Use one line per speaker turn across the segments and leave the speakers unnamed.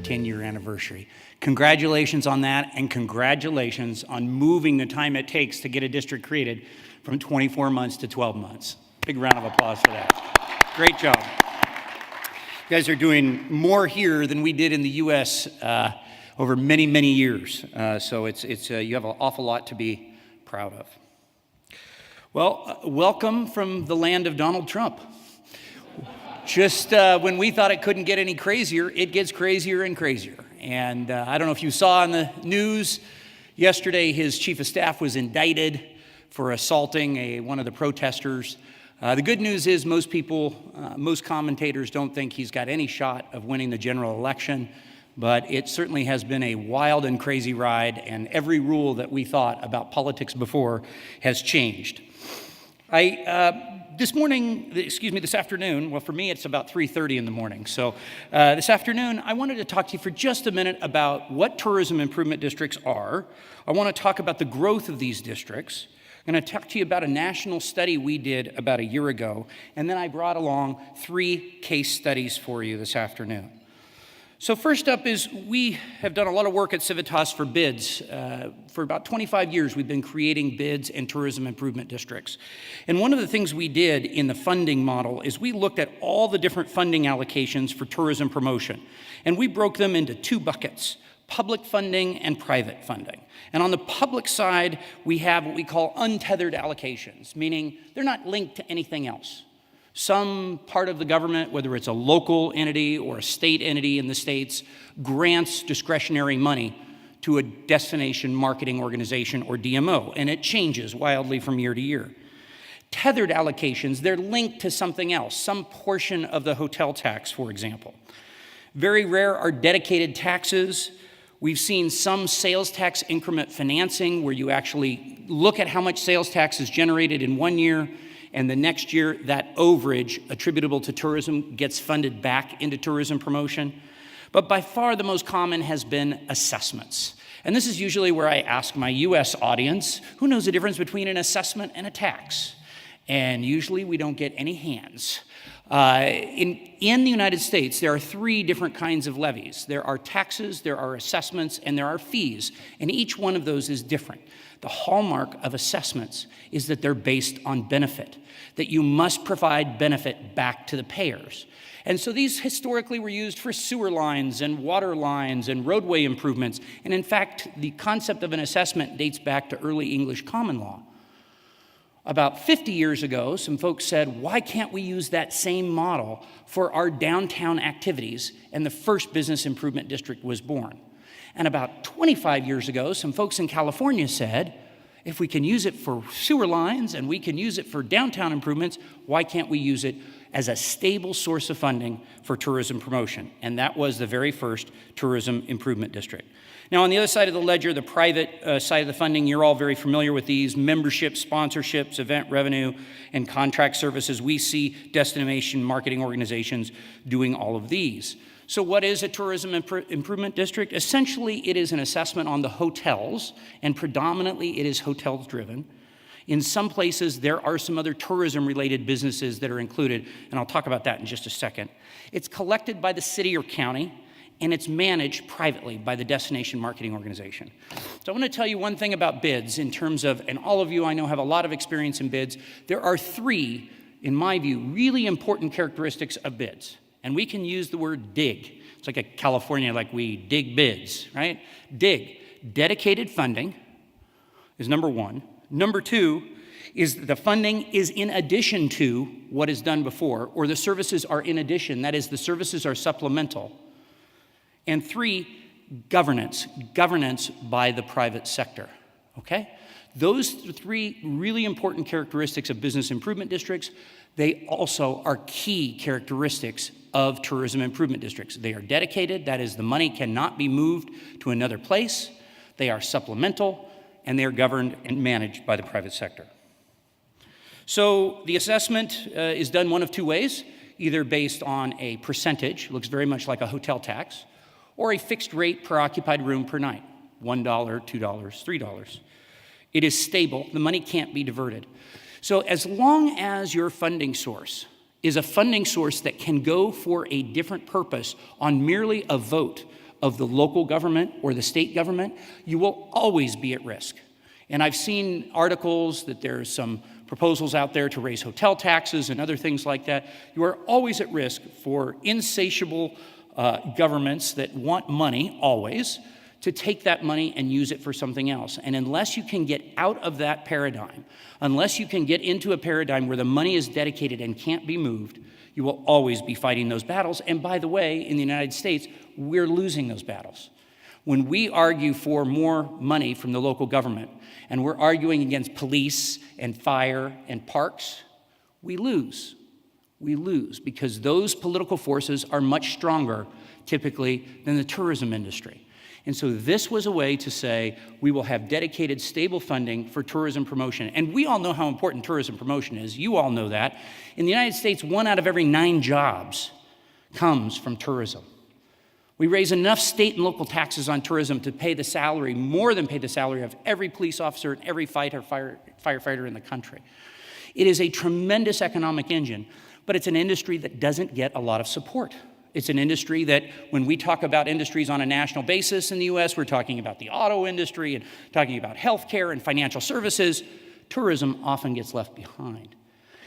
10-year anniversary. Congratulations on that, and congratulations on moving the time it takes to get a district created from 24 months to 12 months. Big round of applause for that. Great job. You guys are doing more here than we did in the U.S. Over many, many years. So you have an awful lot to be proud of. Well, welcome from the land of Donald Trump. Just when we thought it couldn't get any crazier, it gets crazier and crazier. And I don't know if you saw in the news yesterday, his chief of staff was indicted for assaulting one of the protesters. The good news is most commentators don't think he's got any shot of winning the general election, but it certainly has been a wild and crazy ride, and every rule that we thought about politics before has changed. This afternoon, well, for me, it's about 3:30 in the morning. So this afternoon, I wanted to talk to you for just a minute about what tourism improvement districts are. I want to talk about the growth of these districts. I'm going to talk to you about a national study we did about a year ago, and then I brought along 3 case studies for you this afternoon. So first up is we have done a lot of work at Civitas for bids. For about 25 years, we've been creating bids and tourism improvement districts. And one of the things we did in the funding model is we looked at all the different funding allocations for tourism promotion. And we broke them into 2 buckets, public funding and private funding. And on the public side, we have what we call untethered allocations, meaning they're not linked to anything else. Some part of the government, whether it's a local entity or a state entity in the states, grants discretionary money to a destination marketing organization or DMO, and it changes wildly from year to year. Tethered allocations, they're linked to something else, some portion of the hotel tax, for example. Very rare are dedicated taxes. We've seen some sales tax increment financing where you actually look at how much sales tax is generated in one year, and the next year, that overage attributable to tourism gets funded back into tourism promotion. But by far the most common has been assessments. And this is usually where I ask my US audience, who knows the difference between an assessment and a tax? And usually we don't get any hands. In the United States, there are 3 different kinds of levies. There are taxes, there are assessments, and there are fees. And each one of those is different. The hallmark of assessments is that they're based on benefit, that you must provide benefit back to the payers. And so these historically were used for sewer lines and water lines and roadway improvements. And in fact, the concept of an assessment dates back to early English common law. About 50 years ago, some folks said, why can't we use that same model for our downtown activities? And the first business improvement district was born. And about 25 years ago, some folks in California said, if we can use it for sewer lines and we can use it for downtown improvements, why can't we use it as a stable source of funding for tourism promotion? And that was the very first tourism improvement district. Now, on the other side of the ledger, the private side of the funding, you're all very familiar with these: membership, sponsorships, event revenue, and contract services. We see destination marketing organizations doing all of these. So what is a tourism improvement district? Essentially, it is an assessment on the hotels, and predominantly it is hotels driven. In some places, there are some other tourism-related businesses that are included, and I'll talk about that in just a second. It's collected by the city or county, and it's managed privately by the destination marketing organization. So I want to tell you one thing about bids in terms of, and all of you I know have a lot of experience in bids, there are 3, in my view, really important characteristics of bids. And we can use the word dig. It's like a California, like we dig bids, right? Dig. Dedicated funding is number 1. Number 2 is the funding is in addition to what is done before, or the services are in addition. That is, the services are supplemental. And 3, governance. Governance by the private sector, okay? Those 3 really important characteristics of business improvement districts. They also are key characteristics of tourism improvement districts. They are dedicated, that is, the money cannot be moved to another place. They are supplemental, and they are governed and managed by the private sector. So the assessment is done one of 2 ways, either based on a percentage, looks very much like a hotel tax, or a fixed rate per occupied room per night, $1, $2, $3. It is stable, the money can't be diverted. So as long as your funding source is a funding source that can go for a different purpose on merely a vote of the local government or the state government, you will always be at risk. And I've seen articles that there's some proposals out there to raise hotel taxes and other things like that. You are always at risk for insatiable governments that want money, always, to take that money and use it for something else. And unless you can get out of that paradigm, unless you can get into a paradigm where the money is dedicated and can't be moved, you will always be fighting those battles. And by the way, in the United States, we're losing those battles. When we argue for more money from the local government, and we're arguing against police and fire and parks, we lose. We lose because those political forces are much stronger, typically, than the tourism industry. And so this was a way to say we will have dedicated, stable funding for tourism promotion. And we all know how important tourism promotion is. You all know that. In the United States, 1 out of every 9 jobs comes from tourism. We raise enough state and local taxes on tourism to pay the salary, more than pay the salary of every police officer and every firefighter in the country. It is a tremendous economic engine, but it's an industry that doesn't get a lot of support. It's an industry that, when we talk about industries on a national basis in the U.S., we're talking about the auto industry and talking about healthcare and financial services. Tourism often gets left behind.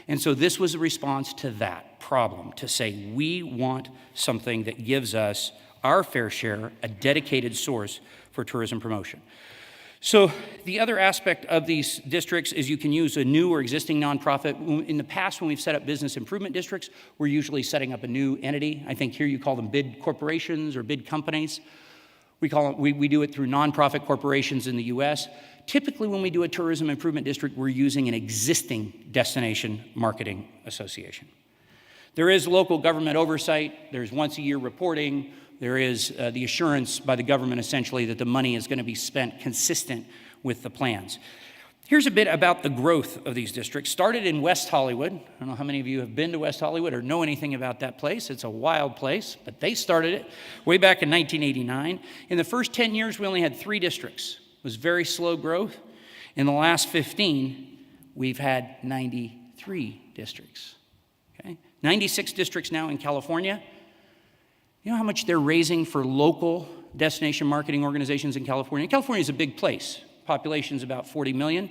And so this was a response to that problem, to say we want something that gives us our fair share, a dedicated source for tourism promotion. So the other aspect of these districts is you can use a new or existing nonprofit. In the past, when we've set up business improvement districts, we're usually setting up a new entity. I think here you call them bid corporations or bid companies. We do it through nonprofit corporations in the U.S. Typically, when we do a tourism improvement district, we're using an existing destination marketing association. There is local government oversight. There's once-a-year reporting. There is the assurance by the government, essentially, that the money is going to be spent consistent with the plans. Here's a bit about the growth of these districts. Started in West Hollywood. I don't know how many of you have been to West Hollywood or know anything about that place. It's a wild place, but they started it way back in 1989. In the first 10 years, we only had 3 districts. It was very slow growth. In the last 15, we've had 93 districts. Okay? 96 districts now in California. You know how much they're raising for local destination marketing organizations in California? California is a big place. Population's about 40 million.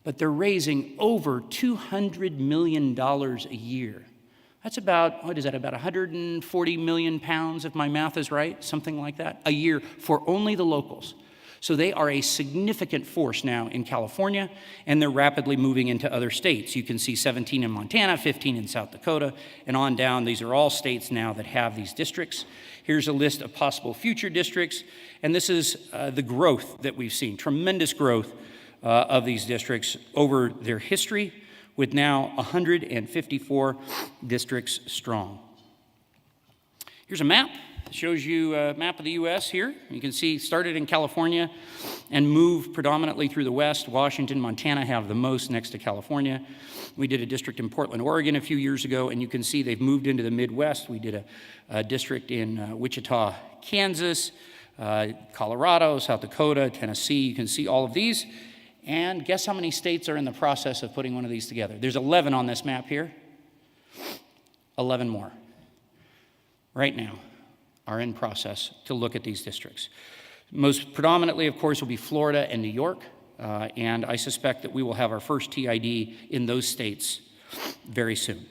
But they're raising over $200 million a year. That's about, what is that, about 140 million pounds, if my math is right, something like that, a year for only the locals. So they are a significant force now in California, and they're rapidly moving into other states. You can see 17 in Montana, 15 in South Dakota, and on down. These are all states now that have these districts. Here's a list of possible future districts, and this is the growth that we've seen, tremendous growth of these districts over their history, with now 154 districts strong. Here's a map. It shows you a map of the U.S. here. You can see started in California and moved predominantly through the West. Washington, Montana have the most next to California. We did a district in Portland, Oregon a few years ago, and you can see they've moved into the Midwest. We did a district in Wichita, Kansas, Colorado, South Dakota, Tennessee. You can see all of these. And guess how many states are in the process of putting one of these together? There's 11 on this map here. 11 more. Right now are in process to look at these districts. Most predominantly, of course, will be Florida and New York, and I suspect that we will have our first TID in those states very soon.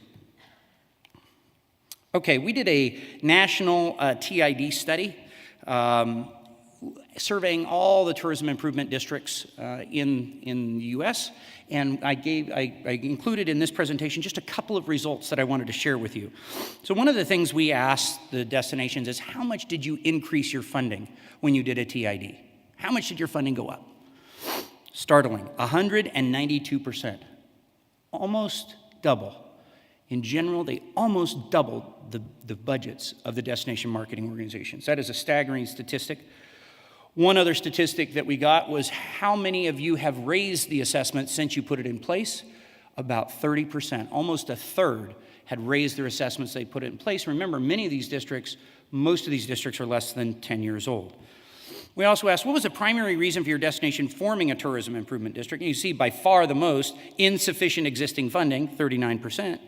Okay, we did a national TID study surveying all the tourism improvement districts in the U.S., and I included in this presentation just a couple of results that I wanted to share with you. So one of the things we asked the destinations is, how much did you increase your funding when you did a TID? How much did your funding go up? Startling, 192%, almost double. In general, they almost doubled the budgets of the destination marketing organizations. That is a staggering statistic. One other statistic that we got was how many of you have raised the assessment since you put it in place? About 30%, almost a third had raised their assessments they put it in place. Remember, most of these districts are less than 10 years old. We also asked, what was the primary reason for your destination forming a tourism improvement district? And you see by far the most, insufficient existing funding, 39%.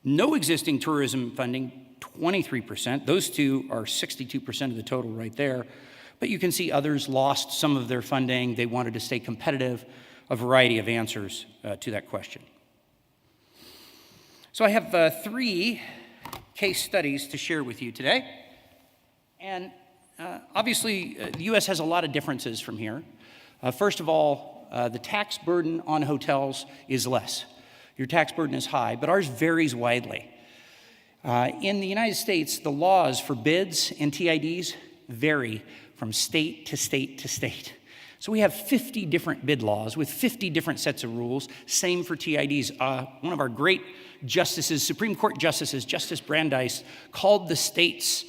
No existing tourism funding, 23%. Those two are 62% of the total right there. But you can see others lost some of their funding. They wanted to stay competitive. A variety of answers to that question. So I have 3 case studies to share with you today. And obviously, the U.S. has a lot of differences from here. First of all, the tax burden on hotels is less. Your tax burden is high, but ours varies widely. In the United States, the laws for bids and TIDs vary from state to state to state. So we have 50 different bid laws with 50 different sets of rules. Same for TIDs. One of our great justices, Supreme Court justices, Justice Brandeis, called the states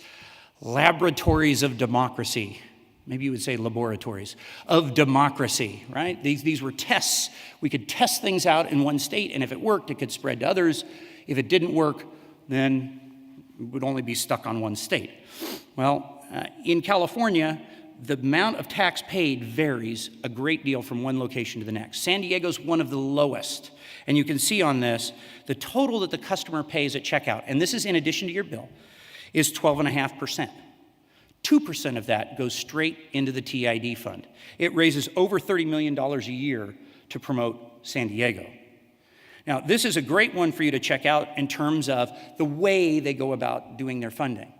laboratories of democracy. Maybe you would say laboratories of democracy, right? These were tests. We could test things out in one state, and if it worked, it could spread to others. If it didn't work, then it would only be stuck on one state. Well, in California, the amount of tax paid varies a great deal from one location to the next. San Diego's one of the lowest. And you can see on this, the total that the customer pays at checkout, and this is in addition to your bill, is 12.5%. 2% of that goes straight into the TID fund. It raises over $30 million a year to promote San Diego. Now, this is a great one for you to check out in terms of the way they go about doing their funding.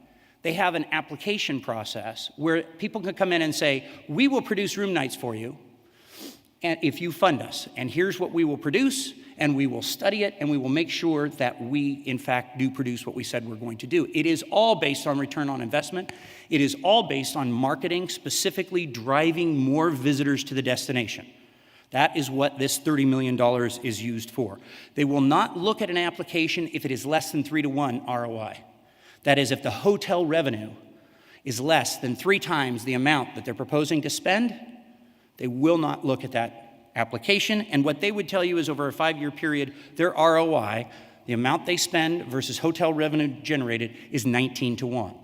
They have an application process where people can come in and say, we will produce room nights for you and if you fund us. And here's what we will produce, and we will study it, and we will make sure that we, in fact, do produce what we said we're going to do. It is all based on return on investment. It is all based on marketing, specifically driving more visitors to the destination. That is what this $30 million is used for. They will not look at an application if it is less than 3-to-1 ROI. That is, if the hotel revenue is less than 3 times the amount that they're proposing to spend, they will not look at that application. And what they would tell you is over a 5-year period, their ROI, the amount they spend versus hotel revenue generated, is 19-to-1.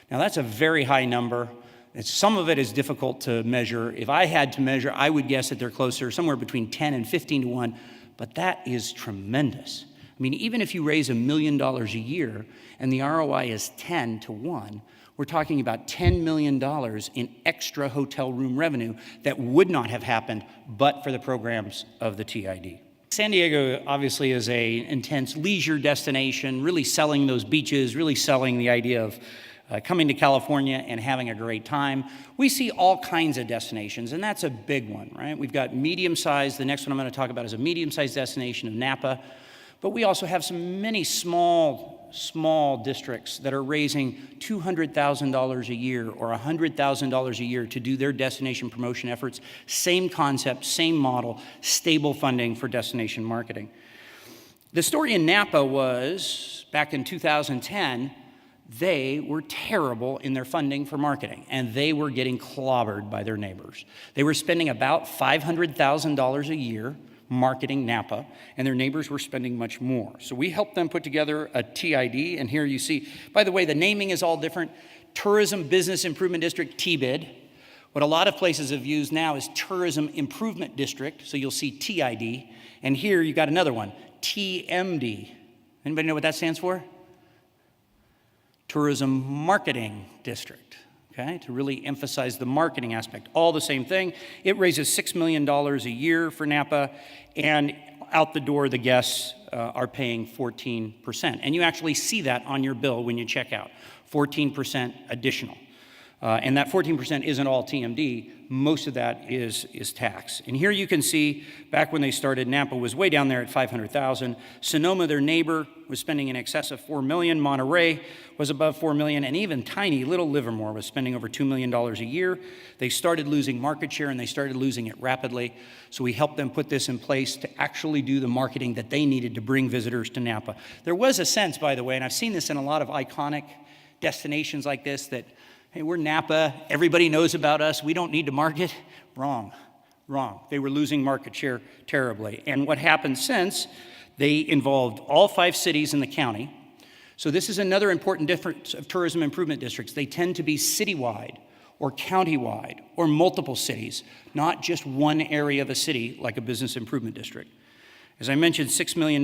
Now, that's a very high number. Some of it is difficult to measure. If I had to measure, I would guess that they're closer, somewhere between 10 and 15-to-1, but that is tremendous. I mean, even if you raise $1 million a year and the ROI is 10-to-1, we're talking about $10 million in extra hotel room revenue that would not have happened but for the programs of the TID. San Diego obviously is an intense leisure destination, really selling those beaches, really selling the idea of coming to California and having a great time. We see all kinds of destinations, and that's a big one, right? We've got medium-sized. The next one I'm going to talk about is a medium-sized destination of Napa. But we also have many small districts that are raising $200,000 a year or $100,000 a year to do their destination promotion efforts. Same concept, same model, stable funding for destination marketing. The story in Napa was, back in 2010, they were terrible in their funding for marketing, and they were getting clobbered by their neighbors. They were spending about $500,000 a year marketing Napa, and their neighbors were spending much more. So we helped them put together a TID, and here you see, by the way, the naming is all different. Tourism Business Improvement District, TBID. What a lot of places have used now is Tourism Improvement District, so you'll see TID, and here you got another one, TMD. Anybody know what that stands for? Tourism Marketing District. Okay, to really emphasize the marketing aspect. All the same thing. It raises $6 million a year for Napa, and out the door, the guests are paying 14%. And you actually see that on your bill when you check out, 14% additional. And that 14% isn't all TMD. Most of that is tax. And here you can see, back when they started, Napa was way down there at $500,000. Sonoma, their neighbor, was spending in excess of $4 million. Monterey was above $4 million. And even tiny little Livermore was spending over $2 million a year. They started losing market share, and they started losing it rapidly. So we helped them put this in place to actually do the marketing that they needed to bring visitors to Napa. There was a sense, by the way, and I've seen this in a lot of iconic destinations like this, that hey, we're Napa, everybody knows about us, we don't need to market. Wrong. They were losing market share terribly. And what happened since, they involved all 5 cities in the county. So this is another important difference of tourism improvement districts. They tend to be citywide or countywide or multiple cities, not just one area of a city like a business improvement district. As I mentioned, $6 million,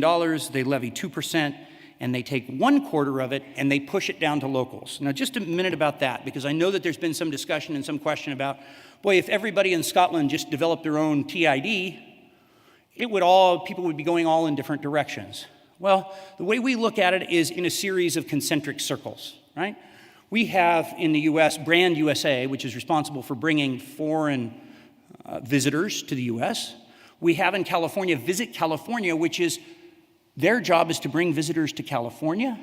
they levy 2%, and they take 1/4 of it and they push it down to locals. Now, just a minute about that, because I know that there's been some discussion and some question about, boy, if everybody in Scotland just developed their own TID, people would be going all in different directions. Well, the way we look at it is in a series of concentric circles, right? We have in the US, Brand USA, which is responsible for bringing foreign visitors to the US. We have in California, Visit California, which is their job is to bring visitors to California.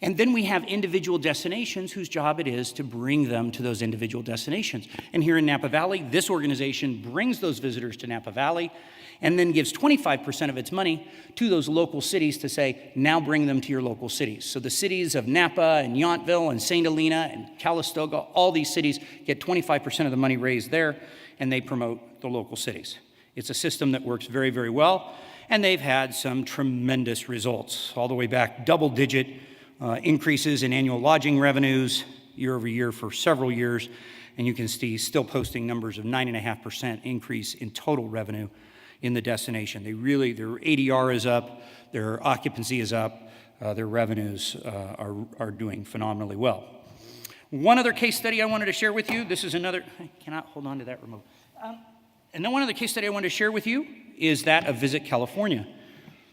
And then we have individual destinations whose job it is to bring them to those individual destinations. And here in Napa Valley, this organization brings those visitors to Napa Valley and then gives 25% of its money to those local cities to say, now bring them to your local cities. So the cities of Napa and Yountville and St. Helena and Calistoga, all these cities get 25% of the money raised there, and they promote the local cities. It's a system that works very, very well, and they've had some tremendous results, all the way back double-digit increases in annual lodging revenues year over year for several years, and you can see still posting numbers of 9.5% increase in total revenue in the destination. Their ADR is up, their occupancy is up, their revenues are doing phenomenally well. One other case study I wanted to share with you, this is another, I cannot hold on to that remote. And then one other case study I wanted to share with you is that of Visit California.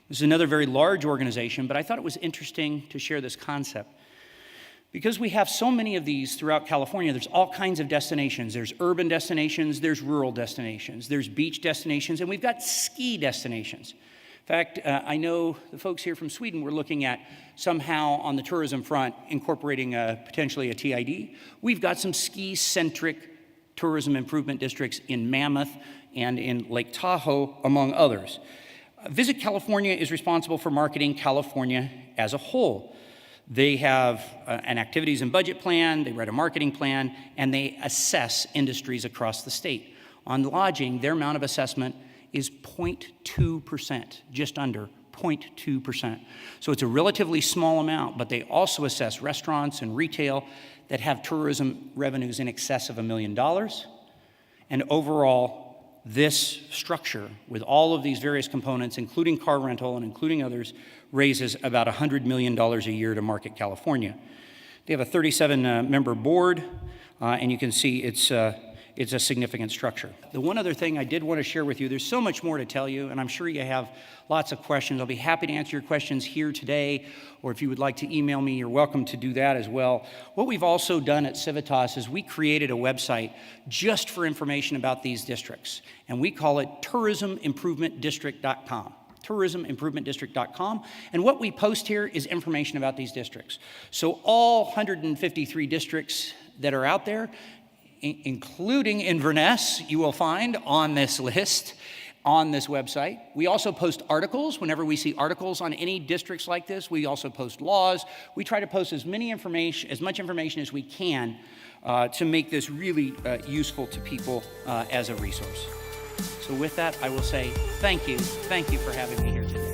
This is another very large organization, but I thought it was interesting to share this concept. Because we have so many of these throughout California, there's all kinds of destinations. There's urban destinations, there's rural destinations, there's beach destinations, and we've got ski destinations. In fact, I know the folks here from Sweden were looking at somehow on the tourism front incorporating potentially a TID. We've got some ski-centric tourism improvement districts in Mammoth and in Lake Tahoe, among others. Visit California is responsible for marketing California as a whole. They have an activities and budget plan, they write a marketing plan, and they assess industries across the state. On lodging, their amount of assessment is 0.2%, just under 0.2%. So it's a relatively small amount, but they also assess restaurants and retail that have tourism revenues in excess of $1 million. And overall, this structure, with all of these various components, including car rental and including others, raises about $100 million a year to market California. They have a 37-member board, and you can see it's a significant structure. The one other thing I did want to share with you, there's so much more to tell you, and I'm sure you have lots of questions. I'll be happy to answer your questions here today, or if you would like to email me, you're welcome to do that as well. What we've also done at Civitas is we created a website just for information about these districts, and we call it tourismimprovementdistrict.com. tourismimprovementdistrict.com, and what we post here is information about these districts. So all 153 districts that are out there, including Inverness, you will find on this list, on this website. We also post articles. Whenever we see articles on any districts like this, we also post laws. We try to post as much information as we can to make this really useful to people as a resource. So with that, I will say thank you. Thank you for having me here today.